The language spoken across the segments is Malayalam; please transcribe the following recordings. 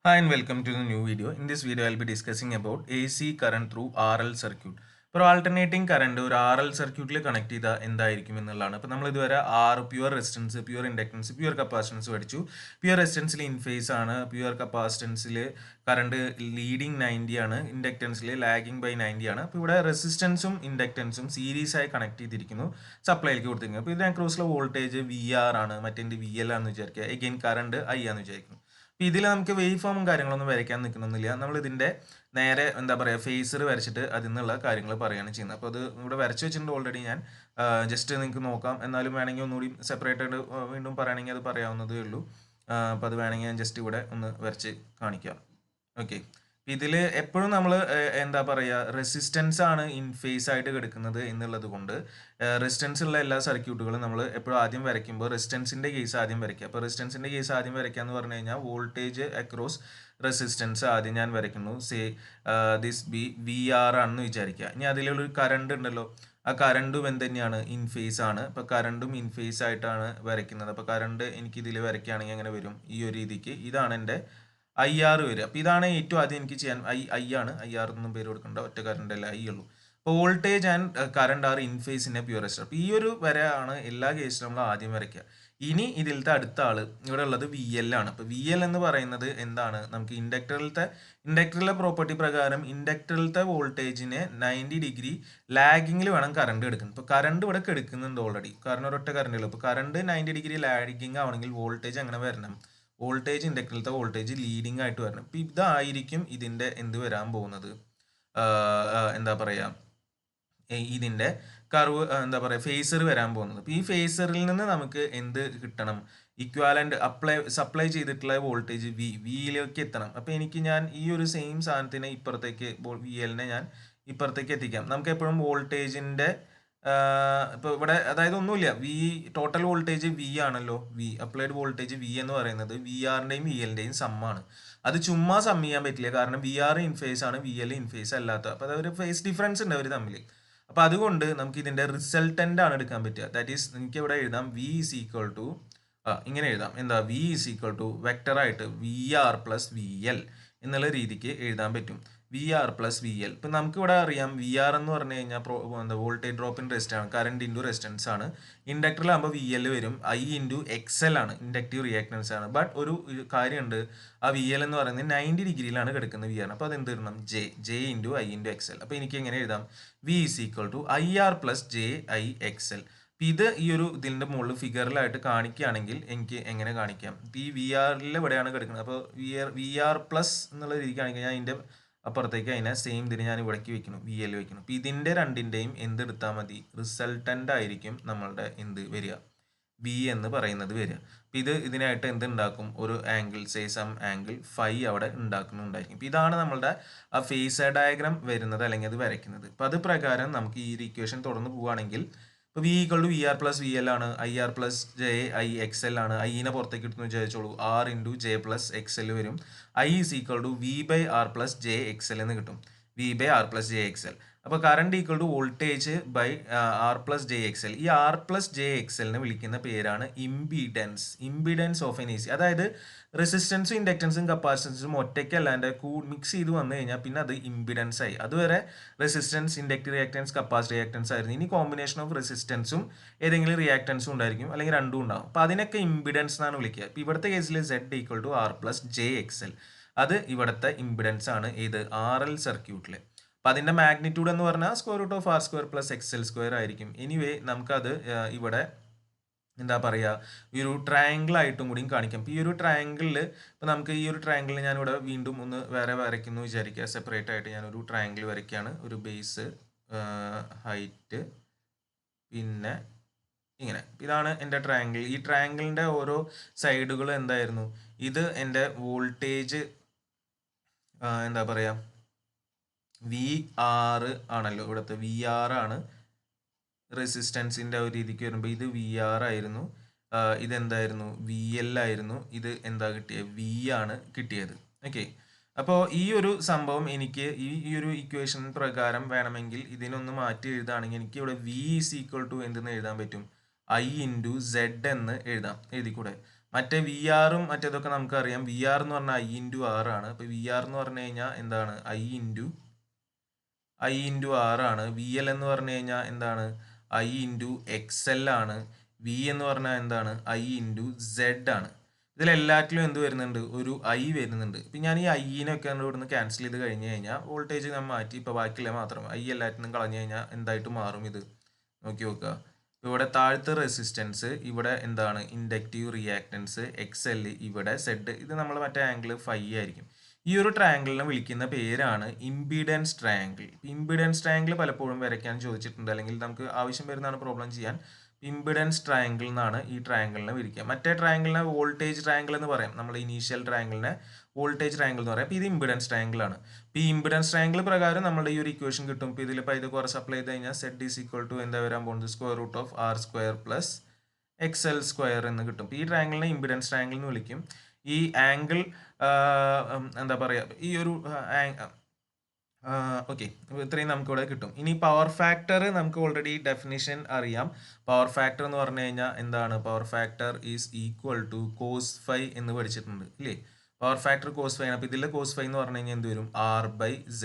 Hi and welcome to the new video. In this video, I'll be discussing about AC current through RL circuit. ഇപ്പോൾ ആൾട്ടർനേറ്റിംഗ് കറണ്ട് ഒരു RL സർക്യൂട്ടിൽ കണക്ട് ചെയ്താൽ എന്തായിരിക്കും എന്നുള്ളതാണ്. അപ്പോൾ നമ്മൾ ഇതുവരെ pure resistance, pure inductance, pure capacitance പഠിച്ചു. പ്യുവർ റെസിസ്റ്റൻസിൽ ഇൻ ഫേസ് ആണ്, പ്യുവർ കപ്പാസിറ്റൻസിൽ കറണ്ട് ലീഡിങ് 90 ആണ്, ഇൻഡക്ടൻസിൽ ലാഗിങ് ബൈ 90 ആണ്. അപ്പോൾ ഇവിടെ റെസിസ്റ്റൻസും ഇൻഡക്ടൻസും സീരീസ് ആയി കണക്ട് ചെയ്തിരിക്കുന്നു, സപ്ലൈയിലേക്ക് കൊടുത്തിരിക്കുന്നു. അപ്പോൾ ഇതിന് അക്രോസിലെ വോൾട്ടേജ് VR ആണ്, മറ്റേ VL ആണെന്ന് വിചാരിക്കുക. എഗെയിൻ കറണ്ട് I ആണെന്ന് വിചാരിക്കുന്നു. അപ്പോൾ ഇതിൽ നമുക്ക് വേവ് ഫോമും കാര്യങ്ങളൊന്നും വരയ്ക്കാൻ നിൽക്കണമെന്നില്ല. നമ്മൾ ഇതിൻ്റെ നേരെ എന്താ പറയുക ഫേസർ വരച്ചിട്ട് അതിൽ നിന്നുള്ള കാര്യങ്ങൾ പറയുകയാണ് ചെയ്യുന്നത്. അപ്പോൾ അത് ഇവിടെ വരച്ച് വെച്ചിട്ടുണ്ട് ഓൾറെഡി. ഞാൻ ജസ്റ്റ് നിങ്ങൾക്ക് നോക്കാം. എന്നാലും വേണമെങ്കിൽ ഒന്നുകൂടി സെപ്പറേറ്റ് ആയിട്ട് വീണ്ടും പറയുകയാണെങ്കിൽ അത് പറയാവുന്നതേ ഉള്ളൂ. അപ്പോൾ അത് വേണമെങ്കിൽ ഞാൻ ജസ്റ്റ് ഇവിടെ ഒന്ന് വരച്ച് കാണിക്കാം. ഓക്കെ, ഇതിൽ എപ്പോഴും നമ്മൾ എന്താ പറയുക റെസിസ്റ്റൻസ് ആണ് ഇൻ ഫേസ് ആയിട്ട് കിടക്കുന്നത് എന്നുള്ളത് കൊണ്ട് റെസിസ്റ്റൻസ് ഉള്ള എല്ലാ സർക്യൂട്ടുകളും നമ്മൾ എപ്പോഴും ആദ്യം വരയ്ക്കുമ്പോൾ റെസിസ്റ്റൻസിൻ്റെ കേസ് ആദ്യം വരയ്ക്കുക. അപ്പോൾ റെസിസ്റ്റൻസിൻ്റെ കേസ് ആദ്യം വരയ്ക്കുക എന്ന് പറഞ്ഞു കഴിഞ്ഞാൽ വോൾട്ടേജ് അക്രോസ് റെസിസ്റ്റൻസ് ആദ്യം ഞാൻ വരയ്ക്കുന്നു. ദിസ് VR ആണെന്ന് വിചാരിക്കുക. ഇനി അതിലുള്ളൊരു കറണ്ട് ഉണ്ടല്ലോ, ആ കറണ്ടും എന്ത് തന്നെയാണ് ഇൻ ഫേസ് ആണ്. അപ്പോൾ കറണ്ടും ഇൻ ഫേസ് ആയിട്ടാണ് വരയ്ക്കുന്നത്. അപ്പോൾ കറണ്ട് എനിക്ക് ഇതിൽ വരയ്ക്കുകയാണെങ്കിൽ എങ്ങനെ വരും? ഈ ഒരു രീതിക്ക് ഇതാണ് എൻ്റെ IR വരിക. അപ്പോൾ ഇതാണ് ഏറ്റവും ആദ്യം എനിക്ക് ചെയ്യാൻ. I ആണ്. IR ഒന്നും പേര് കൊടുക്കേണ്ട, ഒറ്റ കറണ്ട് അല്ല, I ഉള്ളൂ. അപ്പോൾ voltage and current are in phase in A pure resistor. അപ്പോൾ ഈ ഒരു വരയാണ് എല്ലാ കേസിലും നമ്മൾ ആദ്യം വരയ്ക്കുക. ഇനി ഇതിലത്തെ അടുത്ത ആള് ഇവിടെ ഉള്ളത് VL ആണ്. അപ്പോൾ VL എന്ന് പറയുന്നത് എന്താണ്? നമുക്ക് ഇൻഡക്ടറിലെ പ്രോപ്പർട്ടി പ്രകാരം ഇൻഡക്ടറിലത്തെ വോൾട്ടേജിനെ 90 ഡിഗ്രി ലാഗിങ്ങിൽ വേണം കറണ്ട് എടുക്കുന്നത്. ഇപ്പോൾ കറണ്ട് ഇവിടെ എടുക്കുന്നുണ്ട് ഓൾറെഡി, കാരണം ഒരൊറ്റ കറണ്ട് ഉള്ളൂ. ഇപ്പോൾ കറണ്ട് 90 ഡിഗ്രി ലാഗിങ് ആവണമെങ്കിൽ വോൾട്ടേജ് അങ്ങനെ വരണം. വോൾട്ടേജ് ഇൻഡക്ടറിലത്തെ വോൾട്ടേജ് ലീഡിങ് ആയിട്ട് വരണം. ഇപ്പം ഇതായിരിക്കും ഇതിൻ്റെ എന്ത് വരാൻ പോകുന്നത്, എന്താ പറയുക ഇതിൻ്റെ കർവ്, എന്താ പറയുക ഫേസർ വരാൻ പോകുന്നത്. അപ്പോൾ ഈ ഫേസറിൽ നിന്ന് നമുക്ക് എന്ത് കിട്ടണം? ഇക്വാലൻ്റ് സപ്ലൈ ചെയ്തിട്ടുള്ള വോൾട്ടേജ് വിയിലേക്ക് എത്തണം. അപ്പോൾ ഞാൻ ഈ ഒരു സെയിം സാധനത്തിനെ ഇപ്പുറത്തേക്ക് VL നെ ഞാൻ ഇപ്പുറത്തേക്ക് എത്തിക്കാം. നമുക്ക് എപ്പോഴും വോൾട്ടേജിൻ്റെ ഇപ്പോൾ ഇവിടെ അതായത് ഒന്നുമില്ല, ടോട്ടൽ വോൾട്ടേജ് ആണല്ലോ. അപ്ലൈഡ് വോൾട്ടേജ് എന്ന് പറയുന്നത് VRൻ്റെയും VL-ൻ്റെയും സമ്മാണ്. അത് ചുമ്മാ സം ചെയ്യാൻ പറ്റില്ല, കാരണം VR ഇൻ ഫേസ് ആണ്, VL ഇൻ ഫേസ് അല്ലാത്ത. അപ്പോൾ അതൊരു ഫേസ് ഡിഫറൻസ് ഉണ്ട് അവർ തമ്മിൽ. അപ്പോൾ അതുകൊണ്ട് നമുക്ക് ഇതിൻ്റെ റിസൾട്ടൻ്റ് ആണ് എടുക്കാൻ പറ്റുക. ദാറ്റ് ഈസ് എനിക്ക് ഇവിടെ എഴുതാം ഇങ്ങനെ എഴുതാം. എന്താ? വെക്ടറായിട്ട് VR + VL എന്നുള്ള രീതിക്ക് എഴുതാൻ പറ്റും. VR + VL. ഇപ്പം നമുക്കിവിടെ അറിയാം VR എന്ന് പറഞ്ഞു കഴിഞ്ഞാൽ വോൾട്ടേജ് ഡ്രോപ്പ് ഇൻ റെസിസ്റ്റൻസ് ആണ്, കറണ്ട് ഇൻറ്റു റെസിസ്റ്റൻസ് ആണ്. ഇൻഡക്ടറിലാകുമ്പോൾ VL വരും, I × XL ആണ്, ഇൻഡക്റ്റീവ് റിയാക്ടൻസ് ആണ്. ബട്ട് ഒരു കാര്യമുണ്ട്, ആ VL എന്ന് പറയുന്നത് 90 ഡിഗ്രിയിലാണ് കിടക്കുന്നത് VR. അപ്പോൾ അതെന്ത് ഇടണം? J × I × XL. അപ്പോൾ എനിക്ക് എങ്ങനെ എഴുതാം? V = IR + JIXL. ഇത് ഈ ഒരു ഇതിൻ്റെ മുകളിൽ ഫിഗറിലായിട്ട് കാണിക്കുകയാണെങ്കിൽ എനിക്ക് എങ്ങനെ കാണിക്കാം? ഈ VRൽ എവിടെയാണ് കിടക്കുന്നത്? അപ്പോൾ VR പ്ലസ് എന്നുള്ള രീതിക്കാണെങ്കിൽ ഞാൻ അതിൻ്റെ അപ്പുറത്തേക്ക് അതിനെ സെയിം ഇതിന് ഞാൻ ഇവിടേക്ക് വെക്കണം, VL വെക്കണം. അപ്പോൾ ഇതിൻ്റെ രണ്ടിൻ്റെയും എന്തെടുത്താൽ മതി? റിസൾട്ടൻ്റ് ആയിരിക്കും നമ്മളുടെ എന്ത് വരിക? V എന്ന് പറയുന്നത് വരിക. അപ്പോൾ ഇതിനായിട്ട് എന്തുണ്ടാക്കും? ഒരു ആംഗിൾ, സം ആംഗിൾ φ അവിടെ ഉണ്ടാക്കുന്നുണ്ടായിരിക്കും. അപ്പോൾ ഇതാണ് നമ്മളുടെ ആ ഫേസർ ഡയഗ്രാം വരുന്നത്, അല്ലെങ്കിൽ അത് വരയ്ക്കുന്നത്. അപ്പോൾ അത് പ്രകാരം നമുക്ക് ഈ ഒരു ഇക്വേഷൻ തുടർന്ന് പോവുകയാണെങ്കിൽ ഇപ്പോൾ V = VR + VL ആണ്, IR + JIXL ആണ്. ഐനെ പുറത്തേക്ക് എടുത്തു വിചാരിച്ചോളൂ, R × J + XL വരും. I = V/R + JXL എന്ന് കിട്ടും. V/R + JXL. അപ്പോൾ current = voltage by R + JXL. ഈ R + JXL വിളിക്കുന്ന പേരാണ് ഇംപിഡൻസ് ഓഫ് എൻ AC. അതായത് റെസിസ്റ്റൻസും ഇൻഡക്റ്റൻസും കപ്പാസിറ്റൻസും ഒറ്റയ്ക്കല്ലാണ്ട് മിക്സ് ചെയ്ത് വന്നു കഴിഞ്ഞാൽ പിന്നെ അത് ഇംപിഡൻസ് ആയി. അതുവരെ resistance, inductive reactance, capacitive reactance ആയിരുന്നു. ഇനി കോമ്പിനേഷൻ ഓഫ് റെസിസ്റ്റൻസും ഏതെങ്കിലും റിയാക്ടൻസും ഉണ്ടായിരിക്കും, അല്ലെങ്കിൽ രണ്ടും ഉണ്ടാവും. അപ്പോൾ അതിനൊക്കെ ഇംപിഡൻസ് എന്നാണ് വിളിക്കുക. ഇപ്പോൾ ഇവിടുത്തെ കേസിൽ Z = R + JXL. അത് ഇവിടുത്തെ ഇംപിഡൻസ് ആണ്, ഏത്? RL സർക്യൂട്ടിൽ. അപ്പം അതിൻ്റെ മാഗ്നിറ്റ്യൂഡ് എന്ന് പറഞ്ഞാൽ √R² + XL² ആയിരിക്കും. എനിവേ നമുക്കത് ഇവിടെ എന്താ പറയുക, ഈ ഒരു ട്രയാങ്കിൾ ആയിട്ടും കൂടിയും കാണിക്കാം. ഇപ്പോൾ ഈ ഒരു ട്രയാങ്കിളിൽ ഇപ്പോൾ നമുക്ക് ഈ ഒരു ട്രയാങ്കിളിൽ ഞാനിവിടെ വീണ്ടും ഒന്ന് വേറെ വരയ്ക്കുന്നു വിചാരിക്കുക. സെപ്പറേറ്റ് ആയിട്ട് ഞാനൊരു ട്രയാങ്കിൾ വരയ്ക്കുകയാണ്. ഒരു ബേസ്, ഹൈറ്റ്, പിന്നെ ഇങ്ങനെ. ഇതാണ് എൻ്റെ ട്രയാങ്കിൾ. ഈ ട്രയാങ്കിളിൻ്റെ ഓരോ സൈഡുകളും എന്തായിരുന്നു? ഇത് എൻ്റെ വോൾട്ടേജ് എന്താ പറയുക VR ആണല്ലോ. ഇവിടുത്തെ VR ആണ്. റെസിസ്റ്റൻസിൻ്റെ ഒരു രീതിക്ക് വരുമ്പോൾ ഇത് VR ആയിരുന്നു, ഇതെന്തായിരുന്നു? VL ആയിരുന്നു. ഇത് എന്താ കിട്ടിയത്? V ആണ് കിട്ടിയത്. ഓക്കെ, അപ്പോൾ ഈ ഒരു സംഭവം എനിക്ക് ഈ ഒരു ഇക്വേഷൻ പ്രകാരം വേണമെങ്കിൽ ഇതിനൊന്ന് മാറ്റി എഴുതുകയാണെങ്കിൽ എനിക്ക് ഇവിടെ V = എന്തെന്ന് എഴുതാൻ പറ്റും? I × Z എന്ന് എഴുതിക്കൂടെ? മറ്റേ വി ആറും മറ്റേതൊക്കെ നമുക്കറിയാം. വി ആർ എന്ന് പറഞ്ഞാൽ I × R ആണ്. അപ്പോൾ വി ആർ എന്ന് പറഞ്ഞു കഴിഞ്ഞാൽ എന്താണ് I × R ആണ്. വി എൽ എന്ന് പറഞ്ഞു കഴിഞ്ഞാൽ എന്താണ് I × XL ആണ്. വി എന്ന് പറഞ്ഞാൽ എന്താണ് I × Z ആണ്. ഇതിലെല്ലാറ്റിലും എന്ത് വരുന്നുണ്ട്, ഒരു I വരുന്നുണ്ട്. ഇപ്പം ഞാൻ ഈ ഐനൊക്കെ ഇവിടുന്ന് ക്യാൻസൽ ചെയ്ത് കഴിഞ്ഞ് കഴിഞ്ഞാൽ വോൾട്ടേജ് ഞാൻ മാറ്റി, ഇപ്പോൾ ബാക്കിയുള്ള മാത്രം I എല്ലാറ്റിനും കളഞ്ഞു കഴിഞ്ഞാൽ എന്തായിട്ട് മാറും ഇത് നോക്കി നോക്കുക. ഇവിടെ താഴത്തെ റെസിസ്റ്റൻസ്, ഇവിടെ എന്താണ് ഇൻഡക്റ്റീവ് റിയാക്റ്റൻസ് XL, ഇവിടെ Z, ഇത് നമ്മൾ മറ്റേ ആംഗിൾ ഫൈ ആയിരിക്കും. ഈ ഒരു ട്രയാങ്കിളിനെ വിളിക്കുന്ന പേരാണ് ഇംപീഡൻസ് ട്രയാങ്കിൾ. ഇംപീഡൻസ് ട്രയാങ്കിൾ പലപ്പോഴും വരയ്ക്കാൻ ചോദിച്ചിട്ടുണ്ട്, അല്ലെങ്കിൽ നമുക്ക് ആവശ്യം വരുന്നതാണ് പ്രോബ്ലം ചെയ്യാൻ. ഇംപീഡൻസ് ട്രയാങ്കിൾ എന്നാണ് ഈ ട്രയാങ്കിളിനെ വിളിക്കുക. മറ്റേ ട്രയാങ്കിളിനെ വോൾട്ടേജ് ട്രയാങ്കിൾ എന്ന് പറയും. നമ്മൾ ഇനീഷ്യൽ ട്രയാങ്കിളിനെ വോൾട്ടേജ് ട്രയാങ്കിൾ എന്ന് പറയും. അപ്പോൾ ഇത് ഇംപീഡൻസ് ട്രയാങ്കിൾ ആണ്. ഇപ്പോൾ ഈ ഇംപീഡൻസ് ട്രയാങ്കിൾ പ്രകാരം നമ്മുടെ ഈ ഒരു ഇക്വേഷൻ കിട്ടും. ഇപ്പോൾ ഇതിൽ ഇത് കുറച്ച് അപ്ലൈ ചെയ്ത് കഴിഞ്ഞാൽ Z എന്താ വരാൻ പോകുന്നത്, √R² + XL² എന്ന് കിട്ടും. ഈ ട്രയാങ്കിളിനെ ഇംപീഡൻസ് ട്രയാങ്കിൾ എന്ന് വിളിക്കും. ഈ ആംഗിൾ എന്താ പറയുക, ഈ ഒരു ഓക്കെ, ഇത്രയും നമുക്കിവിടെ കിട്ടും. ഇനി പവർ ഫാക്ടർ നമുക്ക് ഓൾറെഡി ഡെഫിനിഷൻ അറിയാം. പവർ ഫാക്ടർ എന്ന് പറഞ്ഞു കഴിഞ്ഞാൽ എന്താണ്, power factor is equal to cos⁵ എന്ന് പഠിച്ചിട്ടുണ്ട് ഇല്ലേ. പവർ ഫാക്ടർ cos⁵ ആണ്. അപ്പോൾ ഇതിൽ cos⁵ എന്ന് പറഞ്ഞു കഴിഞ്ഞാൽ എന്ത് വരും, R/Z.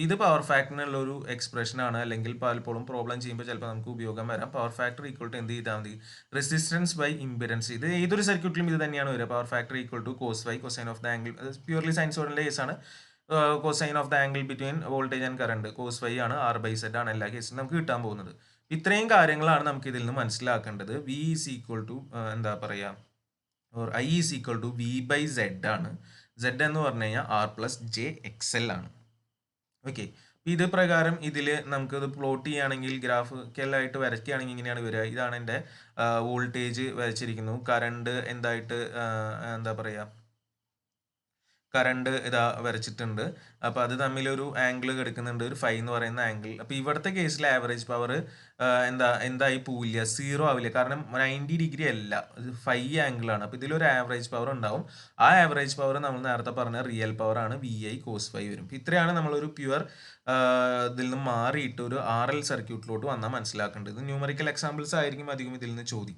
ഇത് പവർ ഫാക്ടറിനുള്ള ഒരു എക്സ്പ്രഷൻ ആണ്, അല്ലെങ്കിൽ പലപ്പോഴും പ്രോബ്ലം ചെയ്യുമ്പോൾ ചിലപ്പോൾ നമുക്ക് ഉപയോഗം വരാം. പവർ ഫാക്ടർ ഈക്വൽ ടു എന്ത് ചെയ്താൽ മതി, റെസിസ്റ്റൻസ് ബൈ ഇംപെഡൻസ്. ഇത് ഏതൊരു സർക്യൂട്ടിലും ഇത് തന്നെയാണ് വരിക. Power factor equal to cos⁵, cosine of the angle, purely സൈൻസോയിഡിൻ്റെ കേസാണ്. Cosine of the angle between voltage and current, cos⁵ ആണ്, R/Z ആണ് എല്ലാ കേസിലും നമുക്ക് കിട്ടാൻ പോകുന്നത്. ഇത്രയും കാര്യങ്ങളാണ് നമുക്ക് ഇതിൽ നിന്ന് മനസ്സിലാക്കേണ്ടത്. V ഈസ് ഈക്വൽ ടു എന്താ പറയുക, I is equal to V/Z ആണ്. Z എന്ന് പറഞ്ഞു കഴിഞ്ഞാൽ R+j/XL ആണ്. ഓക്കെ, ഇത് പ്രകാരം ഇതിൽ നമുക്കത് പ്ലോട്ട് ചെയ്യുകയാണെങ്കിൽ ഗ്രാഫിക്കലായിട്ട് വരയ്ക്കുകയാണെങ്കിൽ ഇങ്ങനെയാണ് വരിക. ഇതാണ് എൻ്റെ വോൾട്ടേജ് വരച്ചിരിക്കുന്നു. കറണ്ട് എന്തായിട്ട് എന്താ പറയുക, കറണ്ട് ഇതാ വരച്ചിട്ടുണ്ട്. അപ്പോൾ അത് തമ്മിലൊരു ആംഗിൾ എടുക്കുന്നുണ്ട്, ഒരു φ എന്ന് പറയുന്ന ആംഗിൾ. അപ്പോൾ ഇവിടുത്തെ കേസിൽ ആവറേജ് പവർ എന്തായി പോവില്ല, 0 ആവില്ല. കാരണം 90 ഡിഗ്രി അല്ല, ഇത് φ ആംഗിളാണ്. അപ്പോൾ ഇതിലൊരു ആവറേജ് പവർ ഉണ്ടാവും. ആ ആവറേജ് പവർ നമ്മൾ നേരത്തെ പറഞ്ഞ റിയൽ പവർ ആണ്, VI cos⁵ വരും. ഇത്രയാണ് നമ്മളൊരു പ്യുവർ ഇതിൽ നിന്ന് മാറിയിട്ട് ഒരു RL സർക്യൂട്ടിലോട്ട് വന്നാൽ മനസ്സിലാക്കേണ്ടത്. ന്യൂമറിക്കൽ എക്സാമ്പിൾസ് ആയിരിക്കും അധികം ഇതിൽ നിന്ന് ചോദിക്കും.